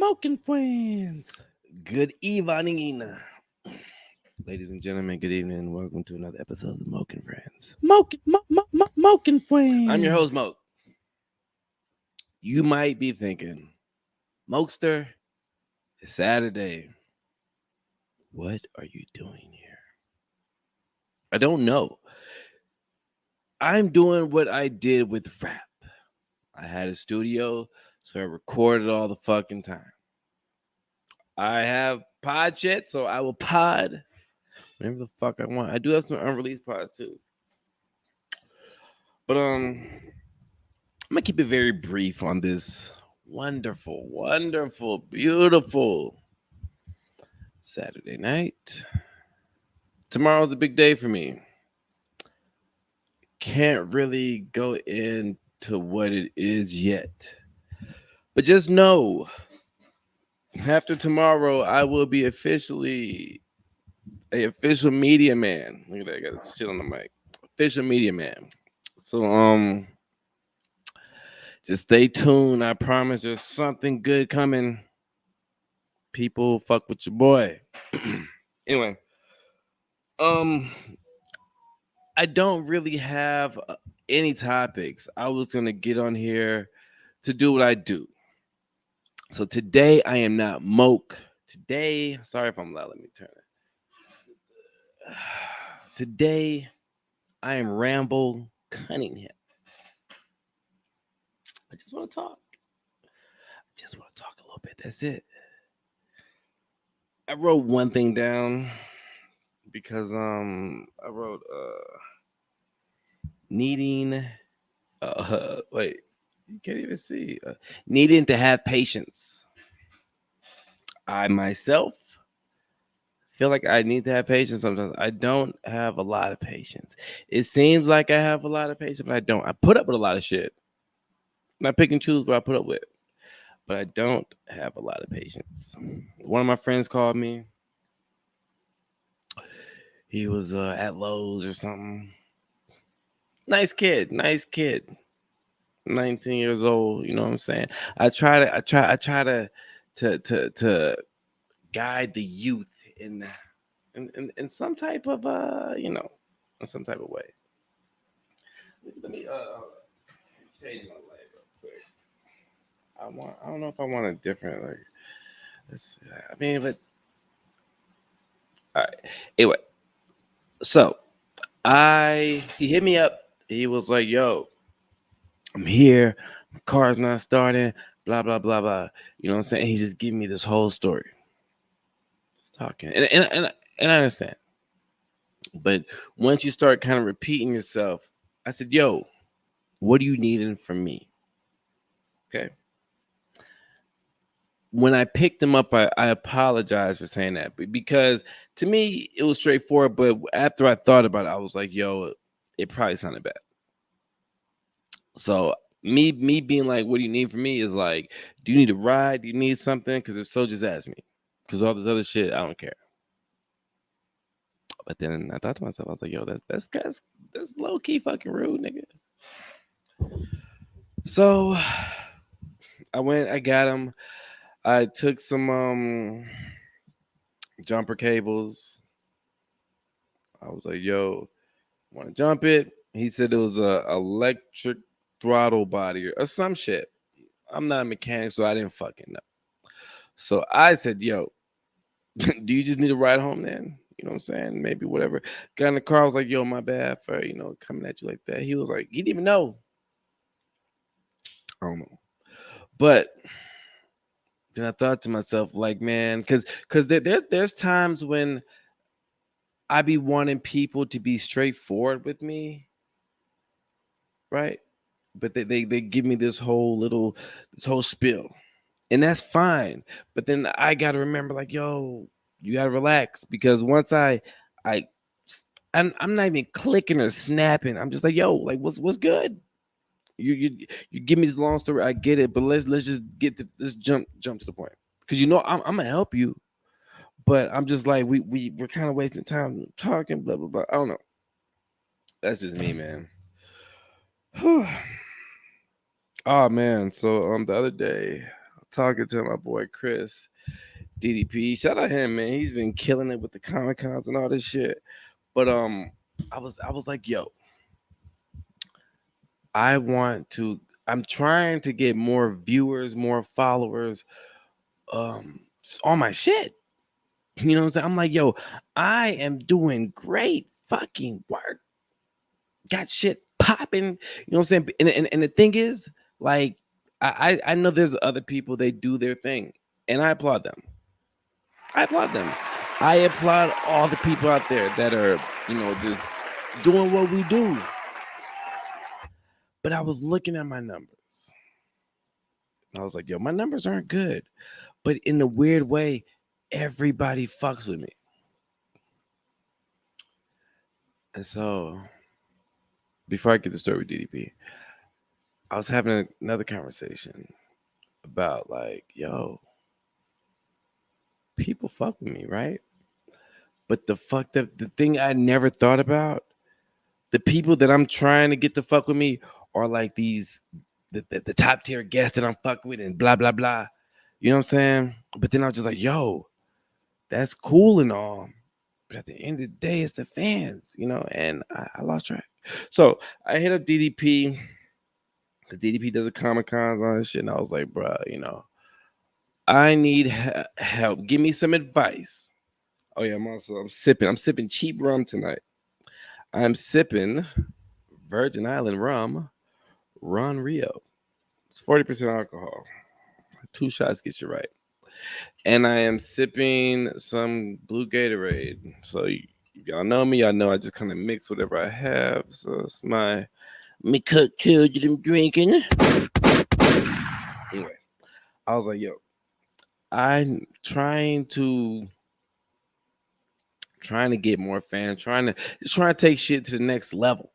Moke friends. Good evening, ladies and gentlemen. Good evening. Welcome to another episode of Moke and Friends. Moke I'm your host, friends. Moke. You might be thinking, Mokester, it's Saturday. What are you doing here? I don't know. I'm doing what I did with rap. I had a studio, so I recorded all the fucking time. I have pod shit, so I will pod whenever the fuck I want. I do have some unreleased pods too. But I'm gonna keep it very brief on this wonderful, beautiful Saturday night. Tomorrow's a big day for me. Can't really go into what it is yet. But just know after tomorrow I will be officially a official media man. Look at that, I got shit on the mic. Official media man. So just stay tuned. I promise there's something good coming. People fuck with your boy. Anyway, um I don't really have any topics. I was going to get on here to do what I do. So today I am not Moke. Today, sorry if I'm loud, let me turn it. Today I am Ramble Cunningham. I just want to talk. I just want to talk a little bit. That's it. I wrote one thing down because I wrote needing wait, you can't even see needing to have patience. I myself feel like I need to have patience sometimes. I don't have a lot of patience. It seems like I have a lot of patience, but I don't. I put up with a lot of shit. Not pick and choose what I put up with, but I don't have a lot of patience. One of my friends called me. He was at Lowe's or something. Nice kid, 19 years old. You know what I'm saying? I try to guide the youth in some type of in some type of way. Let me change my light real quick. I don't know if I want a different like. I mean, but all right. Anyway, so he hit me up. He was like, "Yo, I'm here. My car's not starting. Blah blah blah blah." You know what I'm saying? He's just giving me this whole story, just talking, and I understand. But once you start kind of repeating yourself, I said, "Yo, what are you needing from me?" Okay. When I picked him up, I apologize for saying that because to me it was straightforward. But after I thought about it, I was like, "Yo, it probably sounded bad." So me being like, "What do you need from me?" is like, "Do you need a ride? Do you need something?" Because if so, just ask me. Because all this other shit, I don't care. But then I thought to myself, I was like, "Yo, that's low key fucking rude, nigga." So I got him. I took some jumper cables. I was like, "Yo, want to jump it?" He said it was a electric throttle body or some shit. I'm not a mechanic, so I didn't fucking know. So I said, "Yo, do you just need a ride home then?" You know what I'm saying? Maybe whatever. Got in the car, I was like, "Yo, my bad for coming at you like that." He was like, he didn't even know. I don't know. But then I thought to myself, like, man, because there's times when I be wanting people to be straightforward with me, right? But they give me this whole spill. And that's fine. But then I gotta remember, like, yo, you gotta relax. Because once I I'm not even clicking or snapping. I'm just like, yo, like what's good? You give me this long story, I get it, but let's just let's jump to the point. Because I'm gonna help you, but I'm just like we're kind of wasting time talking, blah blah blah. I don't know. That's just me, man. Oh man, so the other day I talking to my boy Chris DDP. Shout out him, man. He's been killing it with the Comic Cons and all this shit. But I was like, yo, I want to. I'm trying to get more viewers, more followers, on my shit. You know what I'm saying? I'm like, yo, I am doing great fucking work. Got shit popping. You know what I'm saying? And the thing is, like, I know there's other people, they do their thing, and I applaud them. I applaud them. I applaud all the people out there that are, just doing what we do. But I was looking at my numbers. I was like, yo, my numbers aren't good. But in a weird way, everybody fucks with me. And so, before I get the story with DDP, I was having another conversation about, like, yo, people fuck with me, right? But the thing I never thought about, the people that I'm trying to get to fuck with me are like these the top tier guests that I'm fucking with and blah blah blah. You know what I'm saying? But then I was just like, yo, that's cool and all. But at the end of the day, it's the fans, and I lost track. So I hit up DDP because DDP does a Comic Con and all this shit. And I was like, bro, I need help. Give me some advice. Oh yeah, I'm sipping cheap rum tonight. I'm sipping Virgin Island rum, Ron Rio. It's 40% alcohol. 2 shots get you right. And I am sipping some blue Gatorade. So y'all know me. Y'all know I just kind of mix whatever I have. So it's my cocktail that I'm drinking. Anyway, I was like, yo, I'm trying to get more fans, trying to take shit to the next level,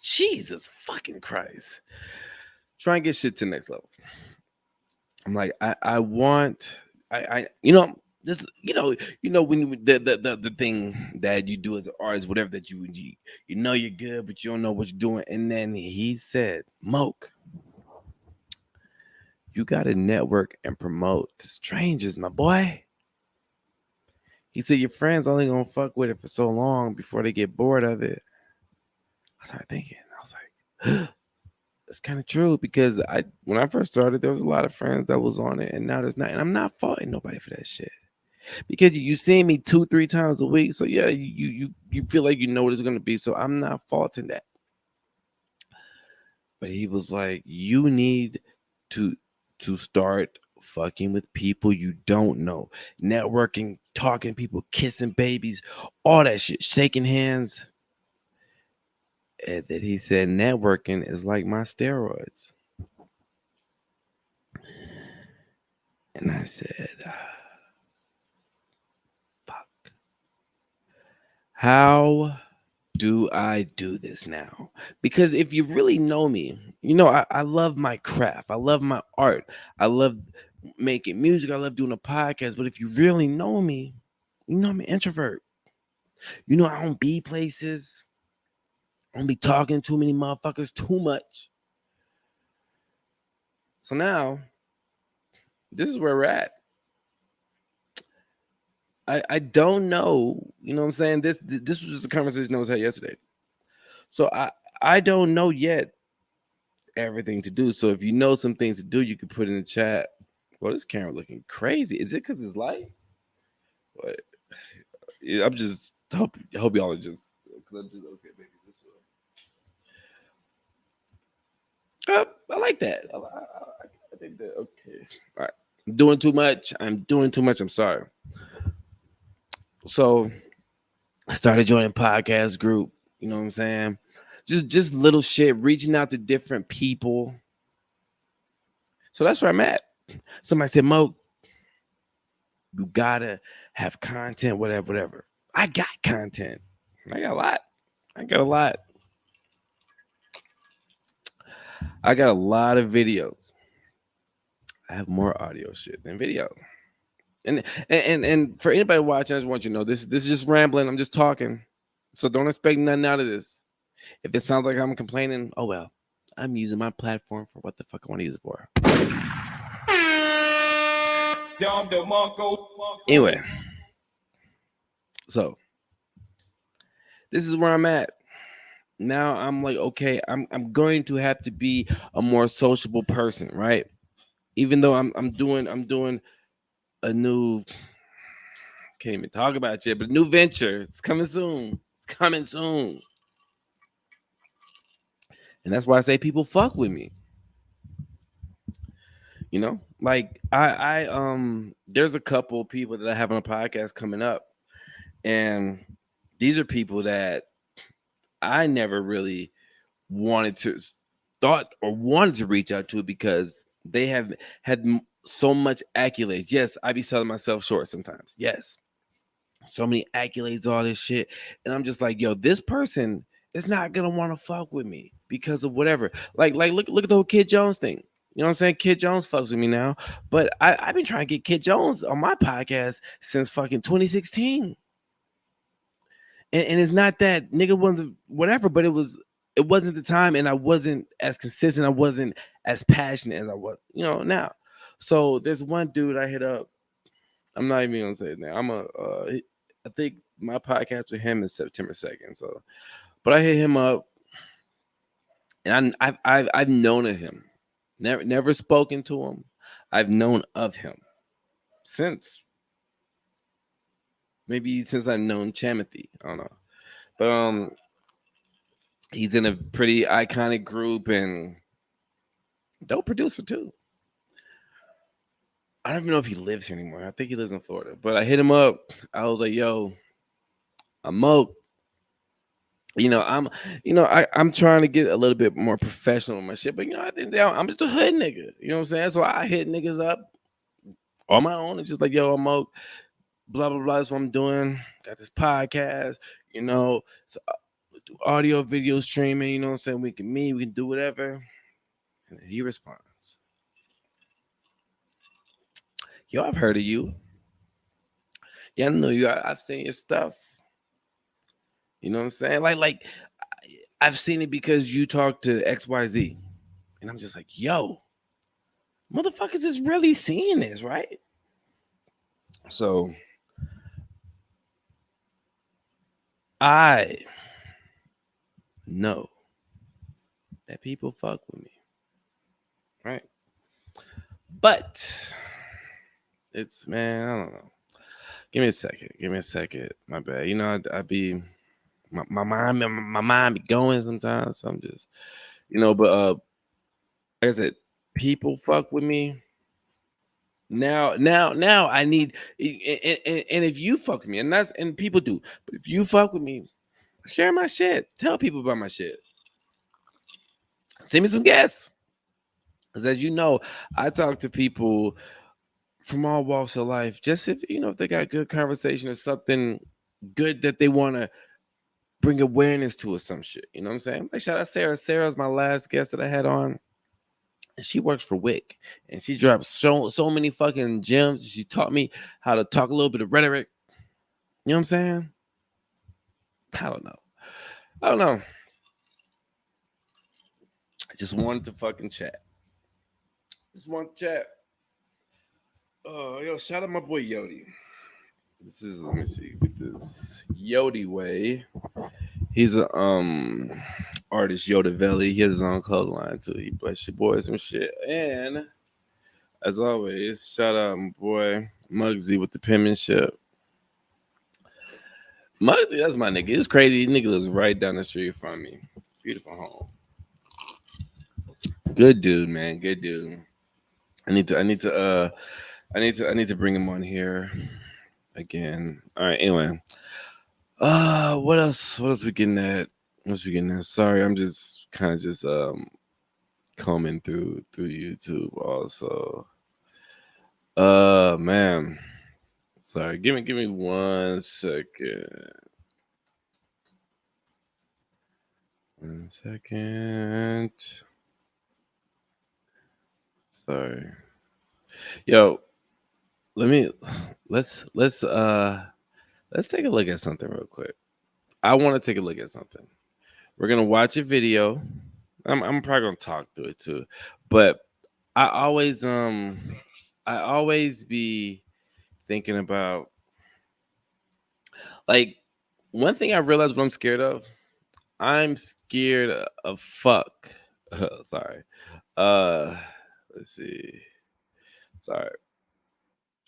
Jesus fucking Christ. Try and get shit to the next level. I'm like, I want this, when the thing that you do as an artist, whatever that you know you're good, but you don't know what you're doing. And then he said, Moke, you gotta network and promote to strangers, my boy. He said your friends only gonna fuck with it for so long before they get bored of it. I started thinking, I was like, it's kind of true, because when I first started, there was a lot of friends that was on it, and now there's not. And I'm not faulting nobody for that shit, because you see me 2-3 times a week. So yeah, you feel like you know what it's gonna be. So I'm not faulting that. But he was like, you need to start fucking with people you don't know, networking, talking to people, kissing babies, all that shit, shaking hands. And that he said networking is like my steroids. And I said, fuck. How do I do this now? Because if you really know me, I love my craft. I love my art. I love making music. I love doing a podcast. But if you really know me, I'm an introvert. I don't be places. I don't be talking to too many motherfuckers too much. So now, this is where we're at. I don't know. You know what I'm saying? This was just a conversation that was had yesterday. So I don't know yet everything to do. So if you know some things to do, you can put in the chat. Well, this camera looking crazy. Is it because it's light? But yeah, I'm just hope y'all are just, because I'm just okay, baby. I like that. I think that okay. All right. I'm doing too much. I'm sorry. So I started joining podcast group. You know what I'm saying? Just little shit, reaching out to different people. So that's where I'm at. Somebody said, Moke, you gotta have content, whatever. I got content. I got a lot. I got a lot of videos. I have more audio shit than video. And for anybody watching, I just want you to know this is just rambling. I'm just talking. So don't expect nothing out of this. If it sounds like I'm complaining, oh well. I'm using my platform for what the fuck I want to use it for. Anyway, so this is where I'm at. Now I'm like, okay, I'm going to have to be a more sociable person, right? Even though I'm doing a new, can't even talk about it yet, but a new venture. It's coming soon. It's coming soon. And that's why I say people fuck with me. You know, like there's a couple people that I have on a podcast coming up, and these are people that I never really wanted to thought or wanted to reach out to because they have had so much accolades. Yes, I be selling myself short sometimes. Yes, so many accolades, all this shit, and I'm just like, yo, this person is not gonna want to fuck with me because of whatever. Like look at the whole Kid Jones thing. You know what I'm saying? Kid Jones fucks with me now, but I've been trying to get Kid Jones on my podcast since fucking 2016. And it's not that nigga wasn't whatever, but it wasn't the time, and I wasn't as consistent, I wasn't as passionate as I was, now. So there's one dude I hit up. I'm not even gonna say his name. I think my podcast with him is September 2nd. So, but I hit him up, and I've known of him, never spoken to him. I've known of him since maybe since I've known Chamothy. I don't know, but he's in a pretty iconic group and dope producer too. I don't even know if he lives here anymore. I think he lives in Florida. But I hit him up. I was like, "Yo, I'm Moke. I'm trying to get a little bit more professional with my shit. But I think I'm just a hood nigga. You know what I'm saying? So I hit niggas up on my own and just like, yo, I'm Moke. Blah blah blah. That's what I'm doing. Got this podcast. So do audio, video streaming. You know what I'm saying? We can meet. We can do whatever." And he responds, "Yo, I've heard of you. Yeah, I know you. I've seen your stuff. You know what I'm saying? Like I've seen it because you talk to XYZ." And I'm just like, yo, motherfuckers is really seeing this, right? So I know that people fuck with me, right? But it's, man, I don't know. Give me a second. Give me a second. My bad. I be my mind be going sometimes. So I'm just, but like I said, people fuck with me. Now I need, and if you fuck with me, and people do, but if you fuck with me, share my shit. Tell people about my shit. Send me some guests. Because as you know, I talk to people from all walks of life. Just if they got good conversation or something good that they want to bring awareness to or some shit. You know what I'm saying? Like shout out Sarah. Sarah's my last guest that I had on. And she works for Wick. And she dropped so many fucking gems. She taught me how to talk a little bit of rhetoric. You know what I'm saying? I don't know. I just wanted to fucking chat. Just want to chat. Yo, shout out my boy Yodi. Let me see, get this Yodi Way. He's a artist, Yoda Valley. He has his own clothing line too. He bless your boys and shit. And as always, shout out my boy Muggsy with the penmanship. Muggsy, that's my nigga. It's crazy. Nigga lives right down the street from me. Beautiful home. Good dude, man. Good dude. I need to bring him on here again. All right. Anyway, what else? What else we getting at? What's we getting at? Sorry, I'm just kind of just combing through YouTube also. Man, sorry. Give me 1 second. 1 second. Sorry. Yo, let's take a look at something real quick. I want to take a look at something. We're gonna watch a video. I'm probably gonna talk through it too, but I always I always be thinking about like one thing I realized what I'm scared of. I'm scared of fuck. Sorry. Uh, let's see. Sorry.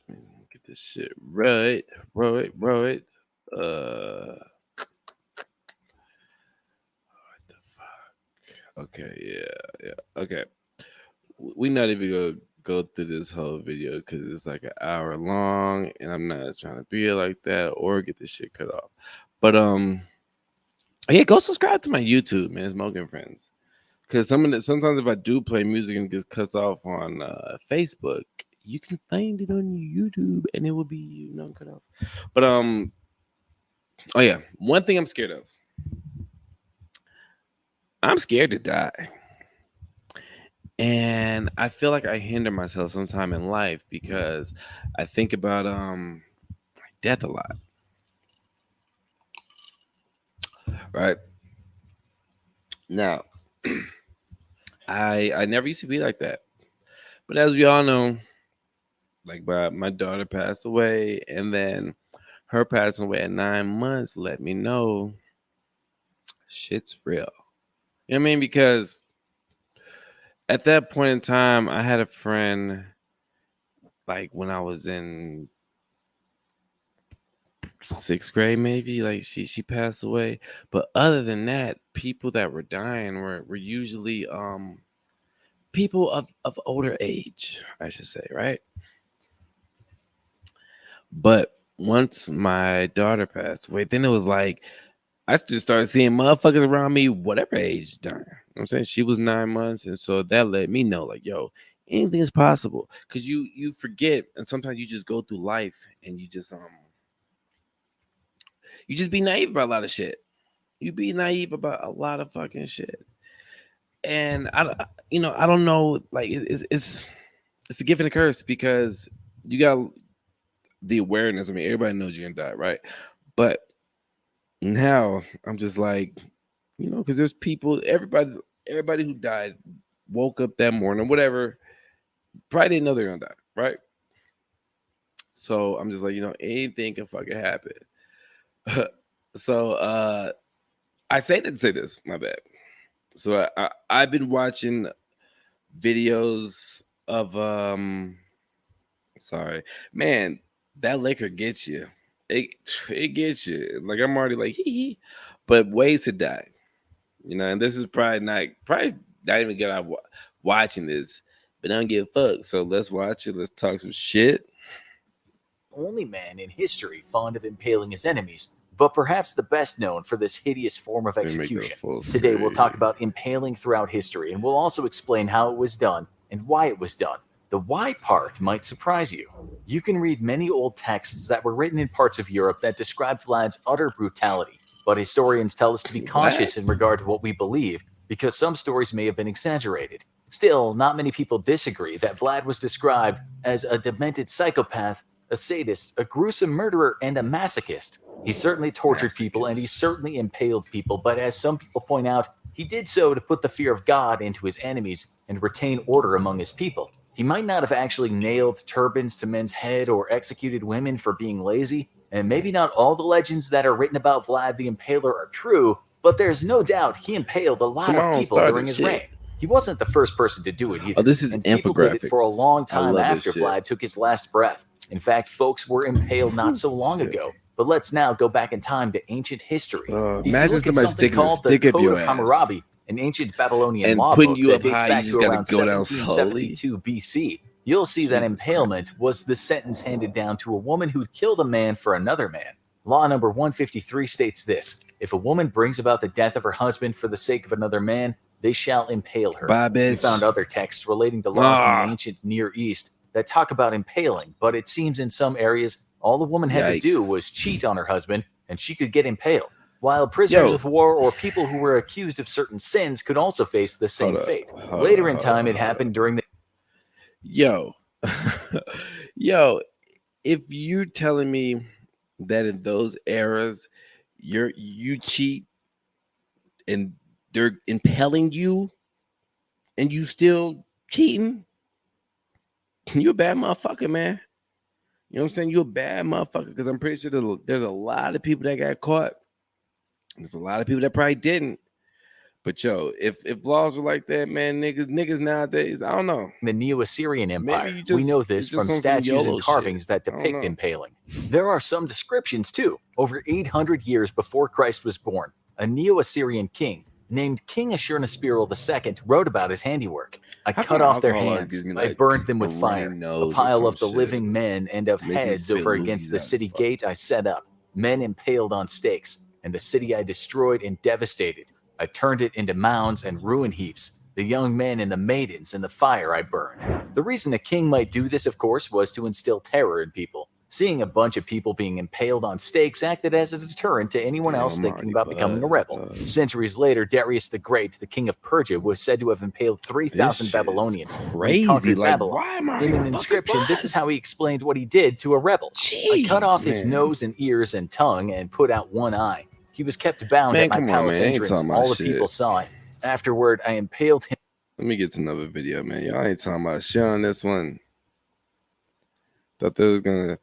Get this shit right. Right. What the fuck? Okay, yeah. Okay. We not even gonna go through this whole video because it's like an hour long, and I'm not trying to be like that or get this shit cut off. But yeah, go subscribe to my YouTube, man. It's Moke and Friends. Because sometimes if I do play music and it gets cuts off on Facebook, you can find it on YouTube and it will be cut off. But oh yeah, one thing I'm scared of. I'm scared to die. And I feel like I hinder myself sometime in life because I think about death a lot. Right? Now, I never used to be like that. But as we all know, like my daughter passed away, and then her passing away at 9 months let me know shit's real. You know what I mean? Because at that point in time, I had a friend, like when I was in 6th grade, maybe, like she passed away. But other than that, people that were dying were usually people of older age, I should say, right? But once my daughter passed away, then it was like I just started seeing motherfuckers around me, whatever age, dying. You know what I'm saying? She was 9 months, and so that let me know, like, yo, anything is possible. Cause you forget, and sometimes you just go through life and you just be naive about a lot of shit. You be naive about a lot of fucking shit. And I don't know, like it's a gift and a curse because you got the awareness. I mean, everybody knows you're gonna die, right? But now I'm just like, because there's people, everybody who died woke up that morning, whatever, probably didn't know they're gonna die, right? So I'm just like, anything can fucking happen. So I say that to say this, my bad. So I've been watching videos of sorry, man, that liquor gets you. It gets you. Like I'm already like hee hee, but ways to die. And this is probably not even good at watching this, but I don't give a fuck. So let's watch it. Let's talk some shit. Only man in history fond of impaling his enemies, but perhaps the best known for this hideous form of Let me make it a execution. full Today we'll talk screen. about impaling throughout history, and we'll also explain how it was done and why it was done. The why part might surprise you. You can read many old texts that were written in parts of Europe that describe Vlad's utter brutality, but historians tell us to be cautious in regard to what we believe because some stories may have been exaggerated. Still, not many people disagree that Vlad was described as a demented psychopath, a sadist, a gruesome murderer, and a masochist. He certainly tortured people and he certainly impaled people, but as some people point out, he did so to put the fear of God into his enemies and retain order among his people. He might not have actually nailed turbans to men's head or executed women for being lazy, and maybe not all the legends that are written about Vlad the Impaler are true, but there's no doubt he impaled a lot Come of on, people start during this his shit. reign. He wasn't the first person to do it either, Oh, this is and people did it for a infographics. long I time love this after shit. Vlad took his last breath. In fact, folks were impaled not so long Shit. ago. But let's now go back in time to ancient history. If you Imagine look at somebody something sticking a called the stick up Code your of ass Hammurabi, an ancient Babylonian and law putting book you that up dates high. back You to just gotta around go down slowly. 1772 BC, you'll see that Jesus impalement Christ. was the sentence handed down to a woman who'd killed a man for another man. Law number 153 states this: if a woman brings about the death of her husband for the sake of another man, they shall impale her. Bye, We bitch. found other texts relating to laws in the Ah, ancient Near East that talk about impaling, but it seems in some areas all the woman had to do yikes. was cheat on her husband and she could get impaled, while prisoners Yo, of war or people who were accused of certain sins could also face the same hold up. fate. Hold Later up. in Hold time, up. it Hold happened up. during the Yo. Yo, if you're telling me that in those eras you cheat and they're impaling you and you still cheating, you a bad motherfucker, man. You know what I'm saying? You're a bad motherfucker, because I'm pretty sure there's a lot of people that got caught. There's a lot of people that probably didn't. But yo, if laws were like that, man, niggas nowadays, I don't know. The Neo-Assyrian Empire. Maybe We know this it's just from on some statues YOLO and carvings shit. that I don't depict know. impaling. There are some descriptions too. Over 800 years before Christ was born, a Neo-Assyrian king named King Ashurnasiril II wrote about his handiwork. I How cut come off their alcohol always hands. gives me, I like, burned them with a fire. runny A nose or pile some of the shit? living men and of Make me heads spit over loogies against the out city as fuck. gate I set up. Men impaled on stakes. And the city I destroyed and devastated. I turned it into mounds and ruin heaps. The young men and the maidens in the fire I burned. The reason a king might do this, of course, was to instill terror in people. Seeing a bunch of people being impaled on stakes acted as a deterrent to anyone Damn, else I'm thinking already about becoming a buzzed, rebel. dog. Centuries later, Darius the Great, the king of Persia, was said to have impaled 3,000 This shit is Babylonians when he crazy. conquered Like, Babylon. why am I In already an fucking inscription, this is buzzed? how he explained what he did to a rebel. I cut Jeez, off his man. nose and ears and tongue and put out one eye. He was kept bound Man, at my come on, palace man. I ain't entrance. talking about All the shit. people saw it. Afterward, I impaled him. Let me get to another video, man. Y'all ain't talking about shit on this one. Thought they was gonna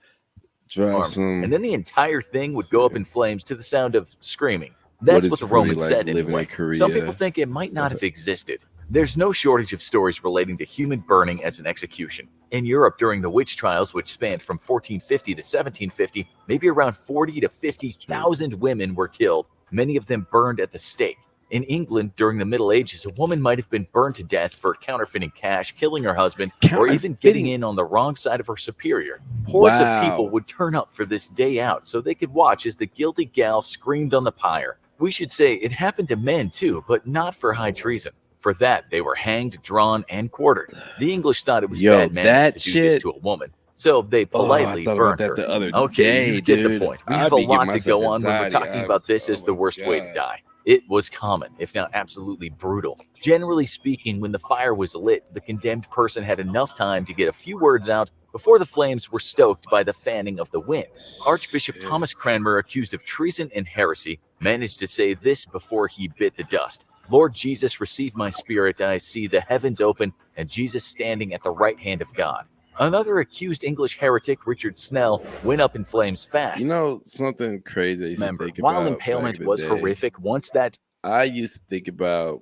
drop some. And then the entire thing would go up in flames to the sound of screaming. What That's is what the really Romans like said living anyway. in Korea? Some people think it might not have existed. There's no shortage of stories relating to human burning as an execution. In Europe during the witch trials, which spanned from 1450 to 1750, maybe around 40 to 50,000 women were killed, many of them burned at the stake. In England during the Middle Ages, a woman might have been burned to death for counterfeiting cash, killing her husband, or even getting in on the wrong side of her superior. Hordes of people would turn up for this day out so they could watch as the guilty gal screamed on the pyre. We should say it happened to men too, but not for high treason. For that, they were hanged, drawn, and quartered. The English thought it was bad manners to do this to a woman, so they politely burned her. The other Okay, day, you get dude. the point. We I'd have a be giving lot to myself go on when we're anxiety, talking about this honestly. as the Oh my worst way to God. die. It was common, if not absolutely brutal. Generally speaking, when the fire was lit, the condemned person had enough time to get a few words out before the flames were stoked by the fanning of the wind. Archbishop Thomas Cranmer, accused of treason and heresy, managed to say this before he bit the dust. Lord Jesus, receive my spirit. I see the heavens open and Jesus standing at the right hand of God. Another accused English heretic, Richard Snell, went up in flames fast. You know something crazy I used Remember, to think while about impalement back in the was day? horrific, once that I used to think about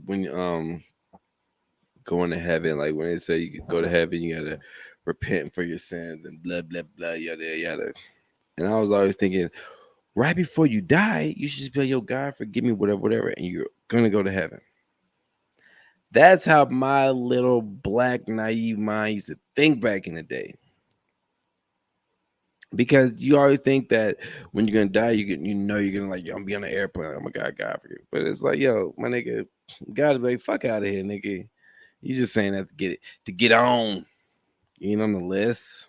when going to heaven, like when they say you could go to heaven, you gotta repent for your sins and blah blah blah yada yada. And I was always thinking, right before you die, you should just be like, yo, God, forgive me, whatever, and you're gonna go to heaven. That's how my little black naive mind used to think back in the day. Because you always think that when you're gonna die, you know you're gonna, like, yo, I'm gonna be on an airplane. Oh my God for you. But it's like, yo, my nigga, gotta be like, fuck out of here, nigga. You just saying that to get on. You ain't on the list.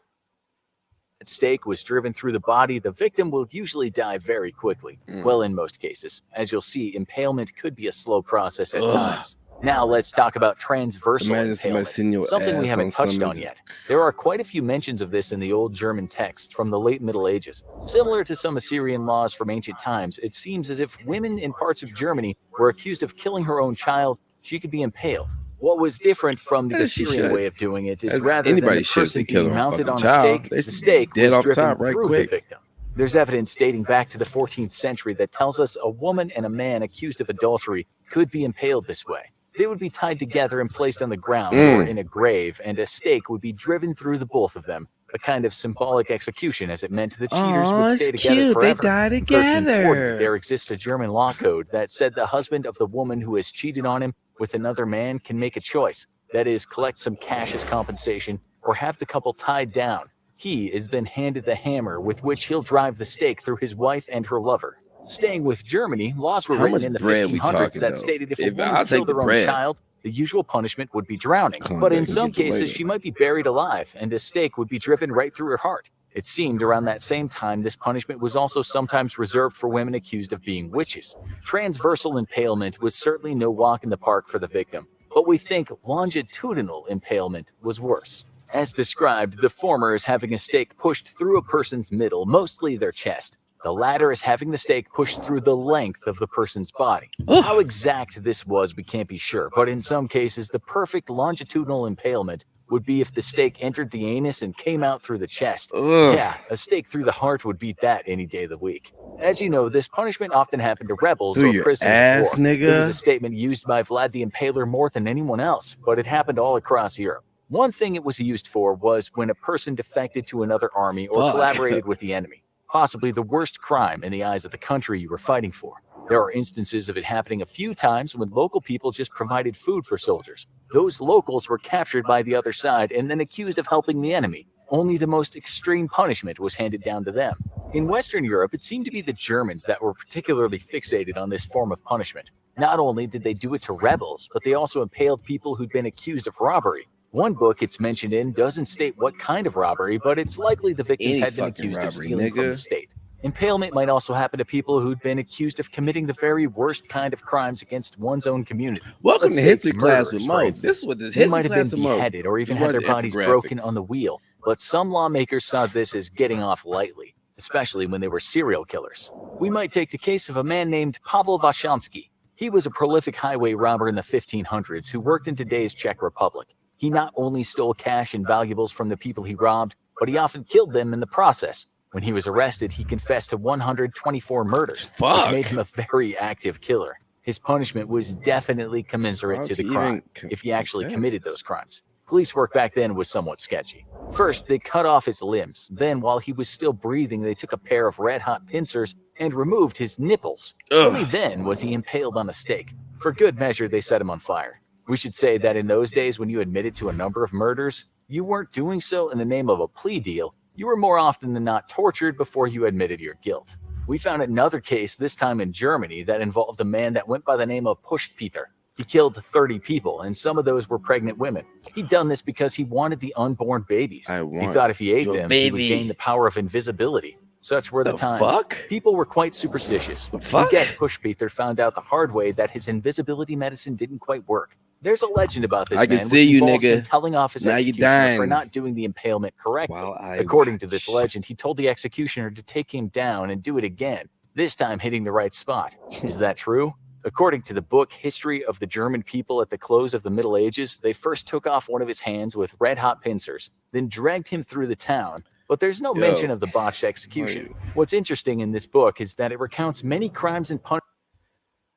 stake was driven through the body, the victim will usually die very quickly. Well, in most cases. As you'll see, impalement could be a slow process at times. Now let's talk about transversal impalement, something we haven't touched on yet. There are quite a few mentions of this in the old German text from the late Middle Ages. Similar to some Assyrian laws from ancient times, it seems as if women in parts of Germany were accused of killing her own child, she could be impaled. What was different from the Assyrian way of doing it is rather than the person being mounted on a stake, the stake was driven through the victim. There's evidence dating back to the 14th century that tells us a woman and a man accused of adultery could be impaled this way. They would be tied together and placed on the ground or in a grave, and a stake would be driven through the both of them. A kind of symbolic execution, as it meant the cheaters would stay together forever. They die In 1340, together. there exists a German law code that said the husband of the woman who has cheated on him with another man can make a choice. That is, collect some cash as compensation or have the couple tied down. He is then handed the hammer with which he'll drive the stake through his wife and her lover. Staying with Germany, laws were written in the 1500s that stated if a woman killed her own child, the usual punishment would be drowning. But in some cases, she might be buried alive, and a stake would be driven right through her heart. It seemed around that same time this punishment was also sometimes reserved for women accused of being witches. Transversal impalement was certainly no walk in the park for the victim, but we think longitudinal impalement was worse. As described, the former is having a stake pushed through a person's middle, mostly their chest. The latter is having the stake pushed through the length of the person's body. Ugh. How exact this was, we can't be sure, but in some cases, the perfect longitudinal impalement would be if the stake entered the anus and came out through the chest. Ugh. Yeah, a stake through the heart would beat that any day of the week. As you know, this punishment often happened to rebels Through or your prisoners ass, of war. It was nigga. a statement used by Vlad the Impaler more than anyone else, but it happened all across Europe. One thing it was used for was when a person defected to another army or Fuck. collaborated with the enemy, possibly the worst crime in the eyes of the country you were fighting for. There are instances of it happening a few times when local people just provided food for soldiers. Those locals were captured by the other side and then accused of helping the enemy. Only the most extreme punishment was handed down to them. In Western Europe, it seemed to be the Germans that were particularly fixated on this form of punishment. Not only did they do it to rebels, but they also impaled people who'd been accused of robbery. One book it's mentioned in doesn't state what kind of robbery, but it's likely the victims Any had been fucking accused of robbery, stealing from nigga. the state. Impalement might also happen to people who'd been accused of committing the very worst kind of crimes against one's own community. Welcome Let's to take History Class with murderers, for Moke. instance. This is what this They history might have class been with Moke. beheaded or even Just had their watch the bodies infographics. broken on the wheel, but some lawmakers saw this as getting off lightly, especially when they were serial killers. We might take the case of a man named Pavel Vashansky. He was a prolific highway robber in the 1500s who worked in today's Czech Republic. He not only stole cash and valuables from the people he robbed, but he often killed them in the process. When he was arrested, he confessed to 124 murders, Fuck. which made him a very active killer. His punishment was definitely commensurate to the crime, if he actually committed those crimes. Police work back then was somewhat sketchy. First, they cut off his limbs. Then, while he was still breathing, they took a pair of red-hot pincers and removed his nipples. Ugh. Only then was he impaled on a stake. For good measure, they set him on fire. We should say that in those days when you admitted to a number of murders, you weren't doing so in the name of a plea deal. You were more often than not tortured before you admitted your guilt. We found another case, this time in Germany, that involved a man that went by the name of Pushpeter. He killed 30 people, and some of those were pregnant women. He'd done this because he wanted the unborn babies. He thought if he ate them, he would gain the power of invisibility. Such were the times. Fuck? People were quite superstitious. Fuck? We guess Pushpeter found out the hard way that his invisibility medicine didn't quite work. There's a legend about this I can man, see which you, involves him nigga. telling off his Now you executioner dying. for not doing the impalement correctly. While I According to watch. this legend, he told the executioner to take him down and do it again, this time hitting the right spot. Is that true? According to the book History of the German People at the Close of the Middle Ages, they first took off one of his hands with red-hot pincers, then dragged him through the town. But there's no mention of the botched execution. What's interesting in this book is that it recounts many crimes and punishments.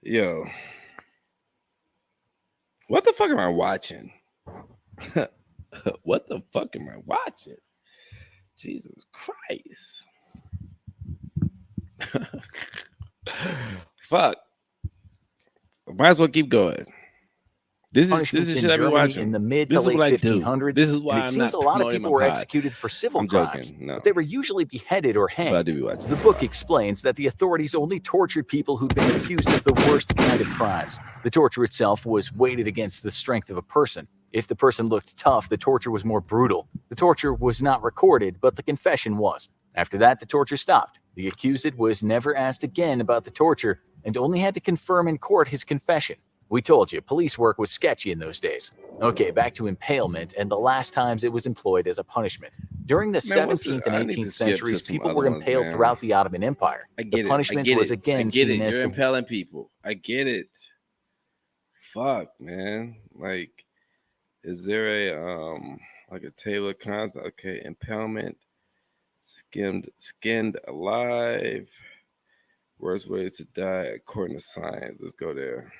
Yo. What the fuck am I watching? What the fuck am I watching? Jesus Christ. Fuck. Might as well keep going. This is in shit I be Germany watching. in the mid This to is what I late do. 1500s. This is why and it I'm seems not a lot of promoting people my were pod. executed for civil I'm crimes, joking. No. but they were usually beheaded or hanged. But I do be watching. The book explains that the authorities only tortured people who'd been accused of the worst kind of crimes. The torture itself was weighted against the strength of a person. If the person looked tough, the torture was more brutal. The torture was not recorded, but the confession was. After that, the torture stopped. The accused was never asked again about the torture and only had to confirm in court his confession. We told you, police work was sketchy in those days. Okay, back to impalement and the last times it was employed as a punishment. During the 17th and I need to 18th skip to centuries, some people other were ones, impaled man. throughout the Ottoman Empire. I get The it. punishment I get was it. again I get seen it. as You're the impaling people. I get it. Fuck, man. Like, is there a like a table of contents? Okay, impalement, skinned alive. Worst ways to die according to science. Let's go there.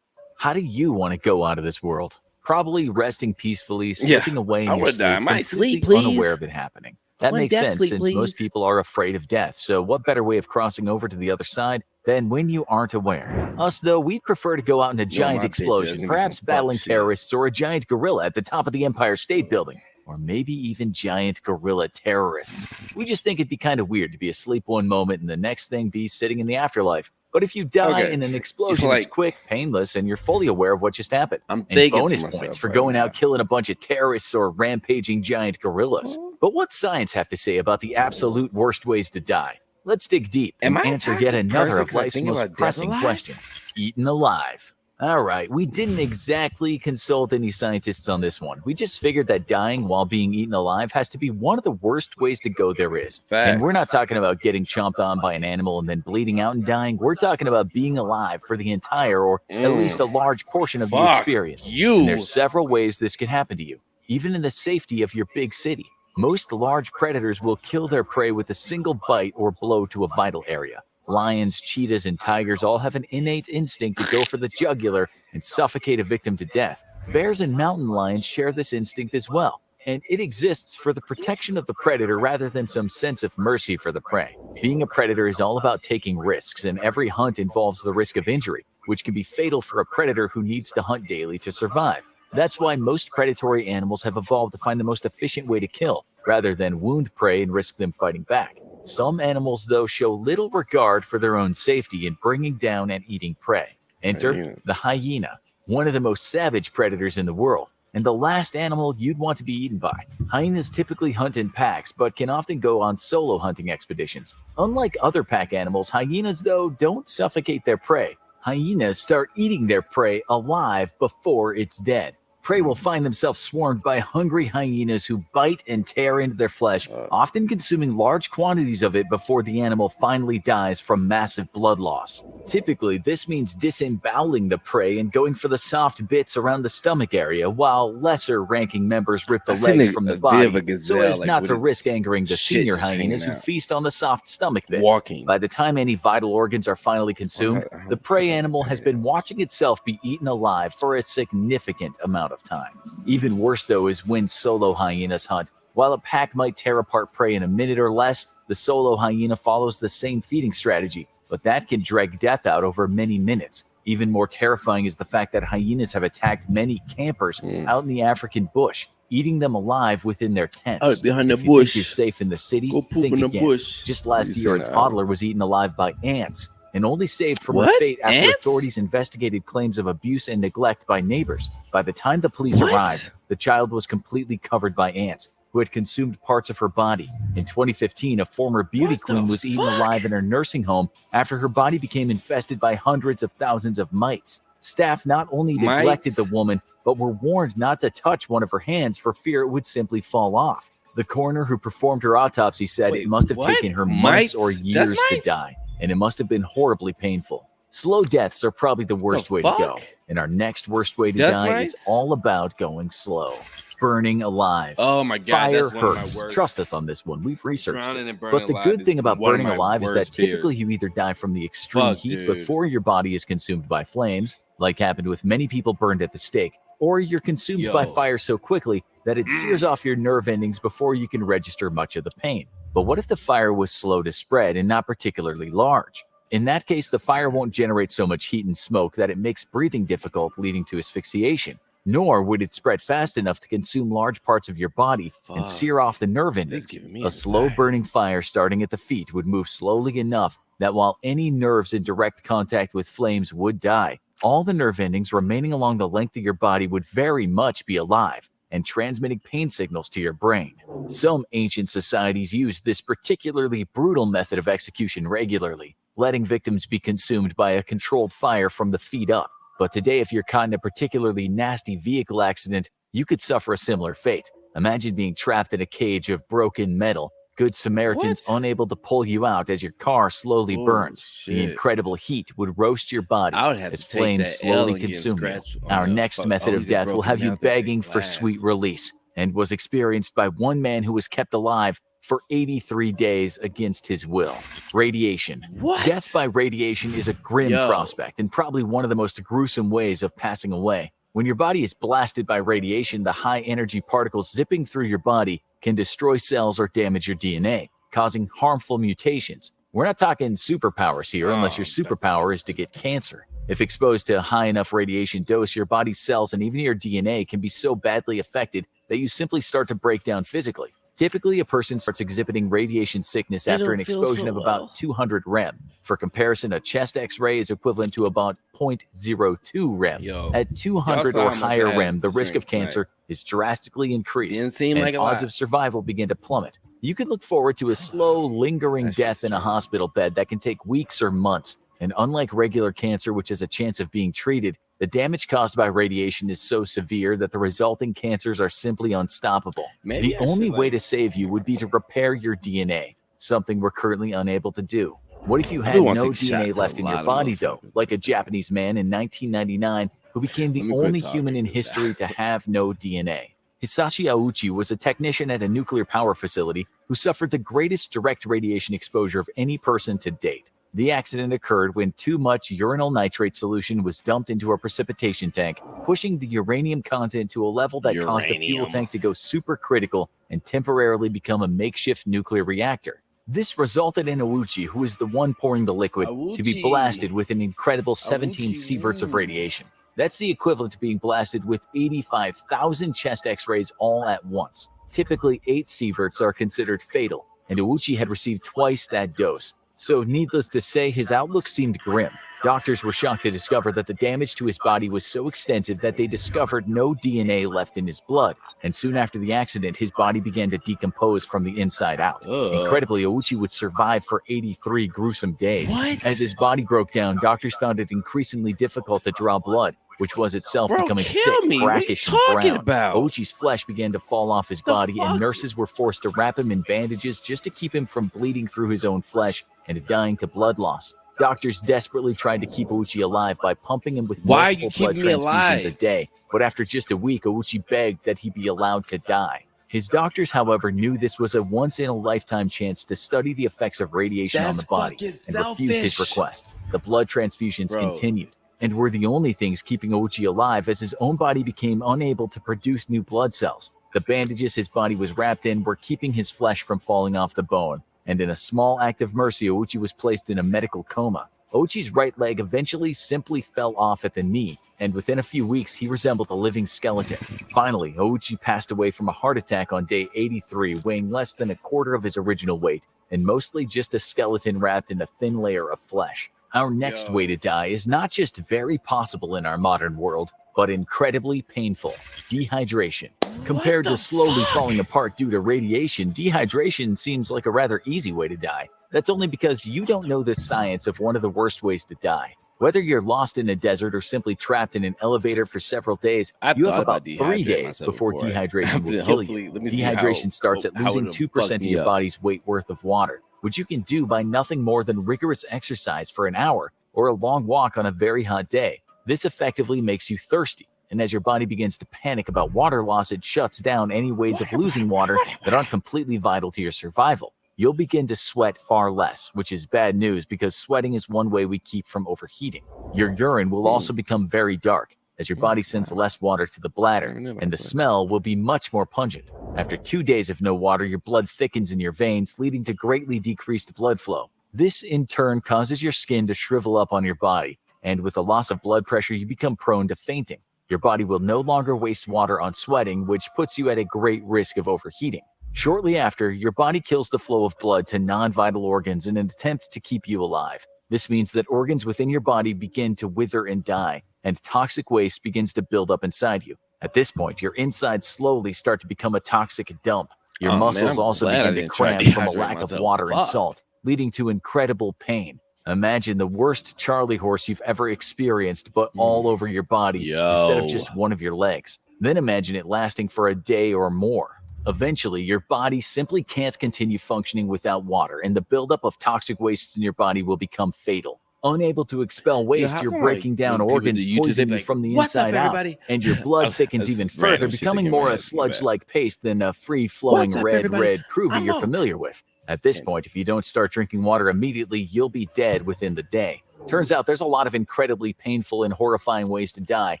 How do you want to go out of this world? Probably resting peacefully, Yeah, slipping away I in your would die. sleep, My sleep, completely please. unaware of it happening. That My makes death sense sleep, since please. most people are afraid of death. So what better way of crossing over to the other side than when you aren't aware? Us, though, we'd prefer to go out in a giant my bitch ass explosion, niggas perhaps some fuck battling shit. terrorists or a giant gorilla at the top of the Empire State Building. Or maybe even giant gorilla terrorists. We just think it'd be kind of weird to be asleep one moment and the next thing be sitting in the afterlife. But if you die Okay. in an explosion, Like- it's quick, painless, and you're fully aware of what just happened. I'm And thinking bonus to myself points for right going now. out killing a bunch of terrorists or rampaging giant gorillas. But what's science have to say about the absolute worst ways to die? Let's dig deep and Am I a answer toxic yet another person of 'cause I life's think most about death a pressing lot? questions. Eaten alive. Alright, we didn't exactly consult any scientists on this one. We just figured that dying while being eaten alive has to be one of the worst ways to go there is. And we're not talking about getting chomped on by an animal and then bleeding out and dying. We're talking about being alive for the entire or at least a large portion of the experience. And there's several ways this can happen to you, even in the safety of your big city. Most large predators will kill their prey with a single bite or blow to a vital area. Lions, cheetahs, and tigers all have an innate instinct to go for the jugular and suffocate a victim to death. Bears and mountain lions share this instinct as well, and it exists for the protection of the predator rather than some sense of mercy for the prey. Being a predator is all about taking risks, and every hunt involves the risk of injury, which can be fatal for a predator who needs to hunt daily to survive. That's why most predatory animals have evolved to find the most efficient way to kill, rather than wound prey and risk them fighting back. Some animals, though, show little regard for their own safety in bringing down and eating prey. Enter the hyena, one of the most savage predators in the world, and the last animal you'd want to be eaten by. Hyenas typically hunt in packs, but can often go on solo hunting expeditions. Unlike other pack animals, hyenas, though, don't suffocate their prey. Hyenas start eating their prey alive before it's dead. Prey will find themselves swarmed by hungry hyenas who bite and tear into their flesh, often consuming large quantities of it before the animal finally dies from massive blood loss. Typically, this means disemboweling the prey and going for the soft bits around the stomach area, while lesser-ranking members rip the legs from the body, so as not to risk angering the senior hyenas who feast on the soft stomach bits. By the time any vital organs are finally consumed, the prey animal has been watching itself be eaten alive for a significant amount of time. Even worse, though, is when solo hyenas hunt. While a pack might tear apart prey in a minute or less, the solo hyena follows the same feeding strategy, but that can drag death out over many minutes. Even more terrifying is the fact that hyenas have attacked many campers out in the African bush, eating them alive within their tents. Out behind the if you bush. think you're safe in the city, Go poop think in the again. bush. Just last year, a toddler was eaten alive by ants, and only saved from her What? fate after Ants? authorities investigated claims of abuse and neglect by neighbors. By the time the police arrived, the child was completely covered by ants, who had consumed parts of her body. In 2015, a former beauty queen was eaten alive in her nursing home after her body became infested by hundreds of thousands of mites. Staff not only neglected the woman, but were warned not to touch one of her hands for fear it would simply fall off. The coroner who performed her autopsy said it must have taken her months or years to die, and it must have been horribly painful. Slow deaths are probably the worst way to go, and our next worst way to die is all about going slow. Burning alive. Oh my God, Fire that's one of hurts. my worst. Trust us on this one. We've researched Drowning it. and burning But the alive good is thing about one of burning my alive is that worst typically fears. you either die from the extreme heat dude. before your body is consumed by flames, like happened with many people burned at the stake, or you're consumed by fire so quickly that it sears off your nerve endings before you can register much of the pain. But what if the fire was slow to spread and not particularly large? In that case, the fire won't generate so much heat and smoke that it makes breathing difficult, leading to asphyxiation. Nor would it spread fast enough to consume large parts of your body and sear off the nerve endings. A slow-burning fire starting at the feet would move slowly enough that while any nerves in direct contact with flames would die, all the nerve endings remaining along the length of your body would very much be alive and transmitting pain signals to your brain. Some ancient societies used this particularly brutal method of execution regularly, letting victims be consumed by a controlled fire from the feet up. But today, if you're caught in a particularly nasty vehicle accident, you could suffer a similar fate. Imagine being trapped in a cage of broken metal, Good Samaritans unable to pull you out as your car slowly burns. The incredible heat would roast your body as flames slowly consume you. Our next method of death will have you begging for sweet release, and was experienced by one man who was kept alive for 83 days against his will. Radiation. Death by radiation is a grim prospect and probably one of the most gruesome ways of passing away. When your body is blasted by radiation, the high-energy particles zipping through your body can destroy cells or damage your DNA, causing harmful mutations. We're not talking superpowers here unless your superpower is to get cancer. If exposed to a high enough radiation dose, your body's cells and even your DNA can be so badly affected that you simply start to break down physically. Typically, a person starts exhibiting radiation sickness after an explosion of about 200 rem. For comparison, a chest x-ray is equivalent to about 0.02 rem. At 200 or higher rem, the risk of cancer is drastically increased, and odds of survival begin to plummet. You can look forward to a slow, lingering death in a hospital bed that can take weeks or months. And unlike regular cancer, which has a chance of being treated, the damage caused by radiation is so severe that the resulting cancers are simply unstoppable. Maybe The I only should, way to save you would be to repair your DNA, something we're currently unable to do. What if you I had want to no take DNA shots left a in your lot of body, though, motherfuckers. like a Japanese man in 1999 who became the Let me quit only talking, human in 'cause history to have no DNA? Hisashi Aochi was a technician at a nuclear power facility who suffered the greatest direct radiation exposure of any person to date. The accident occurred when too much uranyl nitrate solution was dumped into a precipitation tank, pushing the uranium content to a level that caused the fuel Uranium. tank to go supercritical and temporarily become a makeshift nuclear reactor. This resulted in Aochi, who is the one pouring the liquid, to be Aochi. blasted with an incredible 17 Aochi, sieverts of ooh. radiation. That's the equivalent to being blasted with 85,000 chest x-rays all at once. Typically, 8 sieverts are considered fatal, and Aochi had received twice that dose. So needless to say, his outlook seemed grim. Doctors were shocked to discover that the damage to his body was so extensive that they discovered no DNA left in his blood, and soon after the accident, his body began to decompose from the inside out. Incredibly, Aochi would survive for 83 gruesome days. What? As his body broke down, doctors found it increasingly difficult to draw blood, which was itself Bro, becoming kill thick, me. What are you brackish, and talking brown. about? Aochi's flesh began to fall off his The body, and fuck? nurses were forced to wrap him in bandages just to keep him from bleeding through his own flesh and dying to blood loss. Doctors desperately tried to keep Aochi alive by pumping him with Why are you multiple blood keeping me transfusions a alive? day, but after just a week, Aochi begged that he be allowed to die. His doctors, however, knew this was a once-in-a-lifetime chance to study the effects of radiation on That's the body fucking and refused his selfish. request. The blood transfusions Bro. continued, and were the only things keeping Aochi alive as his own body became unable to produce new blood cells. The bandages his body was wrapped in were keeping his flesh from falling off the bone, and in a small act of mercy, Aochi was placed in a medical coma. Aochi's right leg eventually simply fell off at the knee, and within a few weeks, he resembled a living skeleton. Finally, Aochi passed away from a heart attack on day 83, weighing less than a quarter of his original weight, and mostly just a skeleton wrapped in a thin layer of flesh. Our next way to die is not just very possible in our modern world, but incredibly painful: dehydration. Compared to slowly falling apart due to radiation, dehydration seems like a rather easy way to die. That's only because you don't know the science of one of the worst ways to die. Whether you're lost in a desert or simply trapped in an elevator for several days, you have about 3 days before dehydration will kill you. Dehydration starts at losing 2% of your body's weight worth of water, which you can do by nothing more than rigorous exercise for an hour or a long walk on a very hot day. This effectively makes you thirsty, and as your body begins to panic about water loss, it shuts down any ways of losing water that aren't completely vital to your survival. You'll begin to sweat far less, which is bad news because sweating is one way we keep from overheating. Your urine will also become very dark as your body sends less water to the bladder, and the smell will be much more pungent. After 2 days of no water, your blood thickens in your veins, leading to greatly decreased blood flow. This in turn causes your skin to shrivel up on your body, and with a loss of blood pressure, you become prone to fainting. Your body will no longer waste water on sweating, which puts you at a great risk of overheating. Shortly after, your body kills the flow of blood to non-vital organs in an attempt to keep you alive. This means that organs within your body begin to wither and die, and toxic waste begins to build up inside you. At this point, your insides slowly start to become a toxic dump. Your muscles also begin to cramp from a lack of water and salt, leading to incredible pain. Imagine the worst Charlie horse you've ever experienced, but all over your body instead of just one of your legs. Then imagine it lasting for a day or more. Eventually, your body simply can't continue functioning without water, and the buildup of toxic wastes in your body will become fatal. Unable to expel waste, you're breaking down organs, poisoning you from the inside out, and your blood thickens even further, becoming more a sludge-like paste than a free-flowing red groovy you're familiar with. At this point, if you don't start drinking water immediately, you'll be dead within the day. Turns out there's a lot of incredibly painful and horrifying ways to die,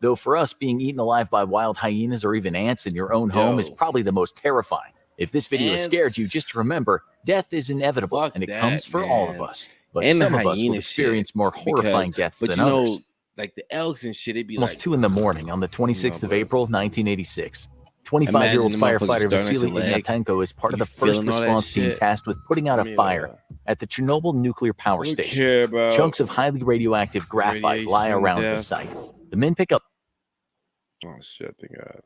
though for us, being eaten alive by wild hyenas or even ants in your own home is probably the most terrifying. If this video scared you, just remember, death is inevitable, and it comes for all of us. But some of us will experience more horrifying deaths than others. Like the elks and shit, it'd be almost like 2 in the morning on the 26th of April, 1986. 25-year-old firefighter Vasily Ignatenko is part of the first response team tasked with putting out a fire at the Chernobyl nuclear power station. Chunks of highly radioactive graphite lie around the site. The men pick up. Oh shit! Thank God.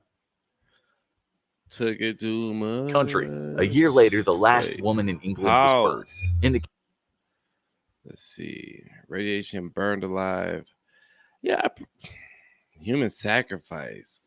Took it too much. Country. A year later, the last woman in England was birthed. In the Let's see. Radiation, burned alive. Yeah, human sacrifice.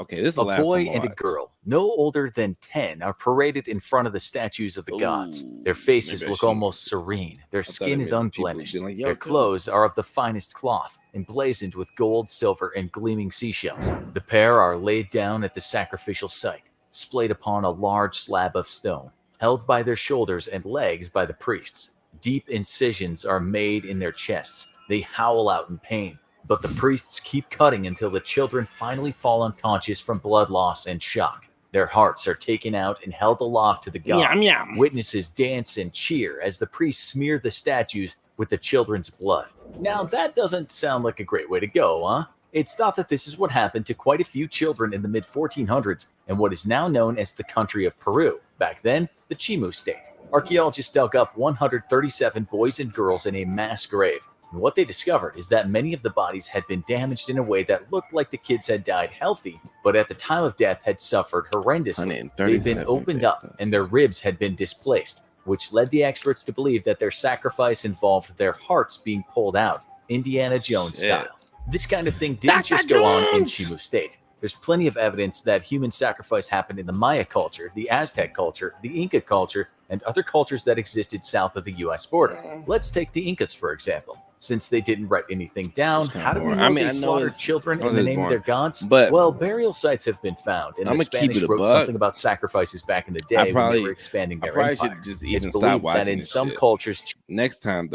Okay, this is the A last boy one. and a girl, no older than 10, are paraded in front of the statues of the gods. Their faces look almost serene. Their skin is unblemished. Their clothes are of the finest cloth, emblazoned with gold, silver, and gleaming seashells. The pair are laid down at the sacrificial site, splayed upon a large slab of stone, held by their shoulders and legs by the priests. Deep incisions are made in their chests. They howl out in pain, but the priests keep cutting until the children finally fall unconscious from blood loss and shock. Their hearts are taken out and held aloft to the gods. Yum. Witnesses dance and cheer as the priests smear the statues with the children's blood. Now, that doesn't sound like a great way to go, huh? It's thought that this is what happened to quite a few children in the mid-1400s in what is now known as the country of Peru, back then the Chimu state. Archaeologists dug up 137 boys and girls in a mass grave. And what they discovered is that many of the bodies had been damaged in a way that looked like the kids had died healthy, but at the time of death had suffered horrendously. They'd been opened up and their ribs had been displaced, which led the experts to believe that their sacrifice involved their hearts being pulled out, Indiana Jones style. This kind of thing didn't just go on in Chimu State. There's plenty of evidence that human sacrifice happened in the Maya culture, the Aztec culture, the Inca culture, and other cultures that existed south of the US border. Let's take the Incas, for example. Since they didn't write anything down, how do we know they slaughtered children in the name of their gods? Well, burial sites have been found, and the Spanish wrote something about sacrifices back in the day when they were expanding their empire. Just It's believed that in some cultures... Next time,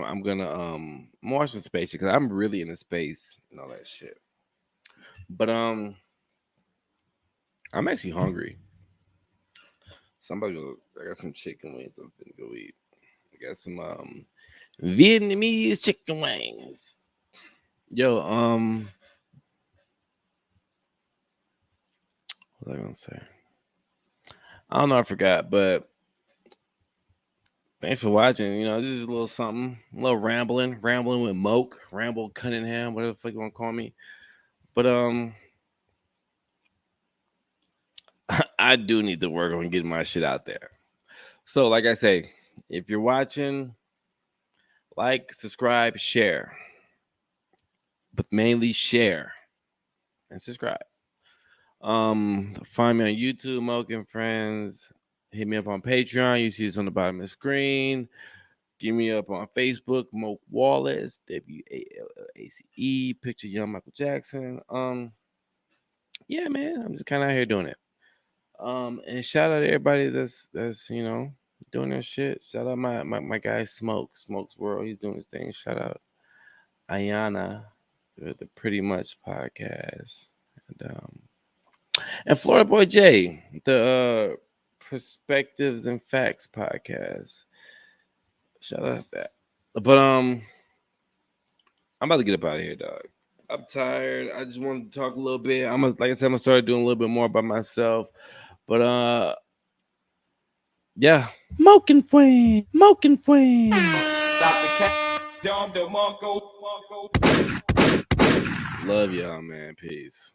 I'm gonna watch the space because I'm really into space and all that shit. But I'm actually hungry. I got some chicken wings I'm finna go eat. I got some Vietnamese chicken wings. Yo, what was I gonna say? I don't know, I forgot, but thanks for watching. You know, this is a little something, a little rambling with Moke, Ramble Cunningham, whatever the fuck you want to call me. But I do need to work on getting my shit out there. So, like I say, if you're watching, like, subscribe, share, but mainly share and subscribe. Find me on YouTube, Moke and Friends. Hit me up on Patreon. You see this on the bottom of the screen. Give me up on Facebook, Moke Wallace, WALACE. Picture young Michael Jackson. Yeah, man, I'm just kind of out here doing it. And shout out to everybody that's doing their shit. Shout out my guy Smokes World. He's doing his thing. Shout out Ayana, the Pretty Much podcast, and Florida Boy J, the Perspectives and Facts podcast. Shout out that. But I'm about to get up out of here, dog. I'm tired. I just wanted to talk a little bit. I'm gonna start doing a little bit more by myself. But yeah. Moke and Friends. Love y'all, man. Peace.